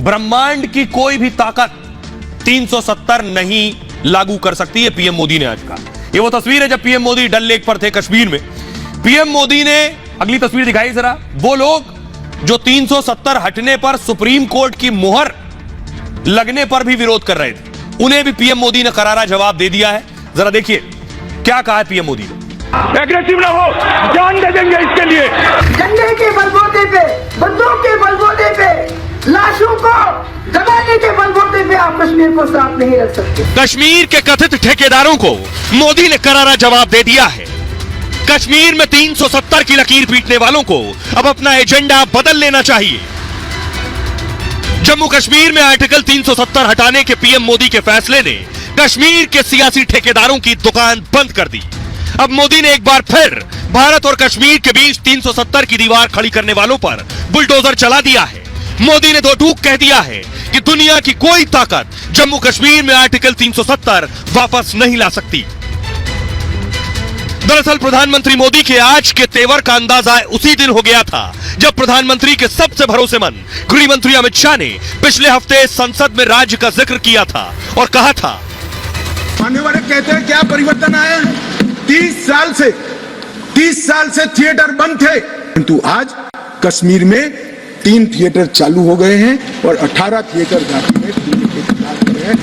ब्रह्मांड की कोई भी ताकत 370 नहीं लागू कर सकती है, पीएम मोदी ने आज कहा। ये वो तस्वीर है जब पीएम मोदी डल लेक पर थे कश्मीर में। पीएम मोदी ने, अगली तस्वीर दिखाई जरा, वो लोग जो 370 हटने पर सुप्रीम कोर्ट की मुहर लगने पर भी विरोध कर रहे थे, उन्हें भी पीएम मोदी ने करारा जवाब दे दिया है। जरा देखिए क्या कहा है पीएम मोदी ने। एग्रेसिव ना हो, जान दे देंगे इसके लिए। झंडे के बलबूते पे, बंदूक के बलबूते पे, लाशों को दबाने के बलबूते पे आप कश्मीर को साफ नहीं रख सकते। कश्मीर के कथित ठेकेदारों को मोदी ने करारा जवाब दे दिया है। कश्मीर में 370 की लकीर पीटने वालों को अब अपना एजेंडा बदल लेना चाहिए। जम्मू कश्मीर में आर्टिकल 370 हटाने के पीएम मोदी के फैसले ने कश्मीर के सियासी ठेकेदारों की दुकान बंद कर दी। अब मोदी ने एक बार फिर भारत और कश्मीर के बीच 370 की दीवार खड़ी करने वालों पर बुलडोजर चला दिया है। मोदी ने दो टूक कह दिया है कि दुनिया की कोई ताकत जम्मू कश्मीर में आर्टिकल 370 वापस नहीं ला सकती। दरअसल प्रधानमंत्री मोदी के आज के तेवर का अंदाजा उसी दिन हो गया था जब प्रधानमंत्री के सबसे भरोसेमंद गृह मंत्री अमित शाह ने पिछले हफ्ते संसद में राज्य का जिक्र किया था और कहा था, आने वाले कहते हैं क्या परिवर्तन आया। 30 साल से थिएटर बंद थे, किंतु आज कश्मीर में 3 थिएटर चालू हो गए हैं और 18 थिएटर घाटी में खुलने के कगार पर हैं।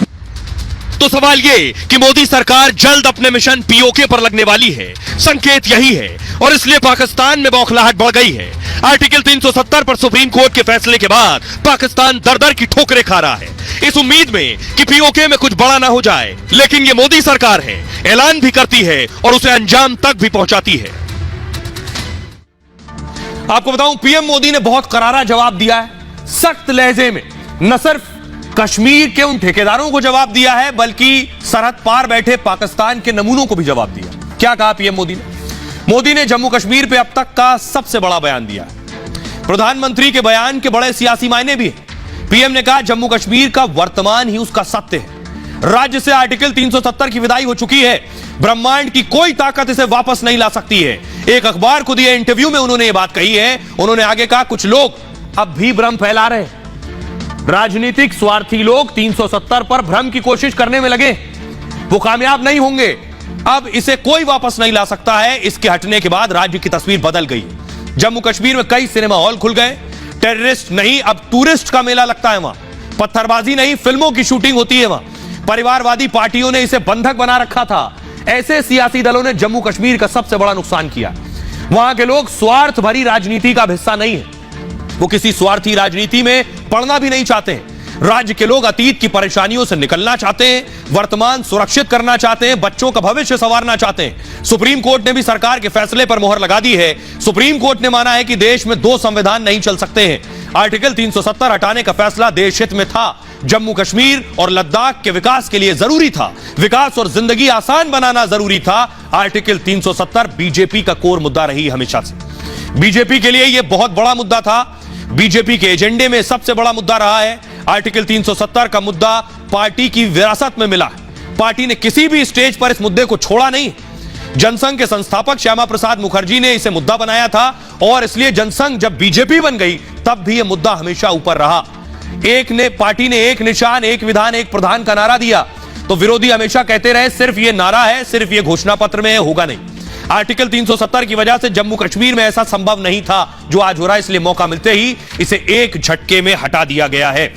तो सवाल ये कि मोदी सरकार जल्द अपने मिशन पीओके पर लगने वाली है। संकेत यही है और इसलिए पाकिस्तान में बौखलाहट बढ़ गई है। आर्टिकल 370 पर सुप्रीम कोर्ट के फैसले के बाद पाकिस्तान दर-दर की ठोकरें खा रहा है, इस उम्मीद में कि पीओके में कुछ बड़ा ना हो जाए। लेकिन ये मोदी सरकार है, ऐलान भी करती है और उसे अंजाम तक भी पहुंचाती है। आपको बताऊं, पीएम मोदी ने बहुत करारा जवाब दिया है, सख्त लहजे में। न सिर्फ कश्मीर के उन ठेकेदारों को जवाब दिया है, बल्कि सरहद पार बैठे पाकिस्तान के नमूनों को भी जवाब दिया। क्या कहा पीएम मोदी ने? मोदी ने जम्मू कश्मीर पे अब तक का सबसे बड़ा बयान दिया है। प्रधानमंत्री के बयान के बड़े सियासी मायने भी हैं। पीएम ने कहा जम्मू कश्मीर का वर्तमान ही उसका सत्य है। राज्य से आर्टिकल 370 की विदाई हो चुकी है। ब्रह्मांड की कोई ताकत इसे वापस नहीं ला सकती है। एक अखबार को दिए इंटरव्यू में उन्होंने यह बात कही है। उन्होंने आगे कहा, कुछ लोग अब भी भ्रम फैला रहे हैं। राजनीतिक स्वार्थी लोग 370 पर भ्रम की कोशिश करने में लगे, वो कामयाब नहीं होंगे। अब इसे कोई वापस नहीं ला सकता है। इसके हटने के बाद राज्य की तस्वीर बदल गई। जम्मू कश्मीर में कई सिनेमा हॉल खुल गए। टेररिस्ट नहीं, अब टूरिस्ट का मेला लगता है वहां। पत्थरबाजी नहीं, फिल्मों की शूटिंग होती है वहां। परिवारवादी पार्टियों ने इसे बंधक बना रखा था। ऐसे सियासी दलों ने जम्मू कश्मीर का सबसे बड़ा नुकसान किया। वहां के लोग स्वार्थ भरी राजनीति का हिस्सा नहीं है, वो किसी स्वार्थी राजनीति में पड़ना भी नहीं चाहते हैं। राज्य के लोग अतीत की परेशानियों से निकलना चाहते हैं, वर्तमान सुरक्षित करना चाहते हैं, बच्चों का भविष्य संवारना चाहते हैं। सुप्रीम कोर्ट ने भी सरकार के फैसले पर मुहर लगा दी है। सुप्रीम कोर्ट ने माना है कि देश में 2 संविधान नहीं चल सकते हैं। आर्टिकल 370 हटाने का फैसला देश हित में था। जम्मू कश्मीर और लद्दाख के विकास के लिए जरूरी था। विकास और जिंदगी आसान बनाना जरूरी था। आर्टिकल 370 बीजेपी का कोर मुद्दा रही हमेशा से। बीजेपी के लिए यह बहुत बड़ा मुद्दा था। बीजेपी के एजेंडे में सबसे बड़ा मुद्दा रहा है। आर्टिकल 370 का मुद्दा पार्टी की विरासत में मिला है। पार्टी ने किसी भी स्टेज पर इस मुद्दे को छोड़ा नहीं। जनसंघ के संस्थापक श्यामा प्रसाद मुखर्जी ने इसे मुद्दा बनाया था और इसलिए जनसंघ जब बीजेपी बन गई तब भी यह मुद्दा हमेशा ऊपर रहा। पार्टी ने एक निशान, एक विधान, एक प्रधान का नारा दिया तो विरोधी हमेशा कहते रहे सिर्फ यह नारा है, सिर्फ यह घोषणा पत्र में होगा नहीं। आर्टिकल 370 की वजह से जम्मू कश्मीर में ऐसा संभव नहीं था जो आज हो रहा है, इसलिए मौका मिलते ही इसे एक झटके में हटा दिया गया है।